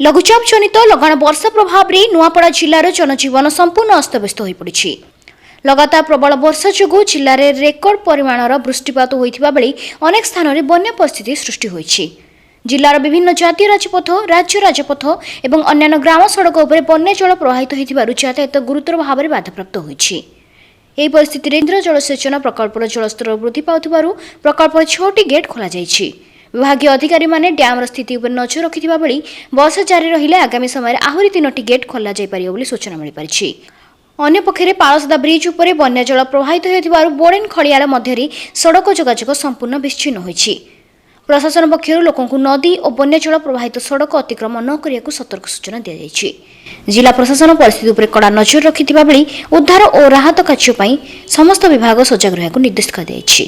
लघुचाप जनित लगाण वर्षा प्रभाव में नुआपड़ा जिलार जनजीवन संपूर्ण अस्तव्यस्त हो पड़ी। लगातार प्रबल वर्षा जोगु जिले में रेकर्ड परिमाणर वृष्टिपात होता बेले अनेक स्थान में बन्या परिस्थिति सृष्टि होइछि। जिलार विभिन्न जातीय राजपथ, राज्य राजपथ और अन्य ग्राम सड़क उपर बन्या जल प्रवाहित होइथिबारु यातायात गुरुतर भाव में बाधाप्राप्त होइछि। एही परिस्थिति केन्द्र जलसेचन प्रकल्पर जलस्तर वृद्धि पाउथिबारु प्रकल्पर 6टी गेट खोला जाइछि। विभागीय अधिकारी माने डैम स्थिति उपर नजर रखिथिबा बेले वर्षा जारी रहिले आगामी समय आहरी 3टी गेट खोला जाय पारियो बोली सूचना मिली परिछि। अन्य पक्षरे पाळसदा ब्रिज उपरे बन्या जल प्रवाहित होइथिबारु बोडेन खळियाळ मध्यरी सड़क जोगाजोग संपूर्ण विच्छिन्न होइछि। प्रशासन पक्षरु लोकंकु नदी और बन्या जल प्रवाहित सड़क अतिक्रमण न करियाकु सतर्क सूचना दिया जाइछि। जिला प्रशासन परिस्थिति उपरे कड़ा नजर रखिथिबा बेले उद्धार और राहत कार्य पई समस्त विभाग सजग रहैकु निर्देश दिया जाइछि।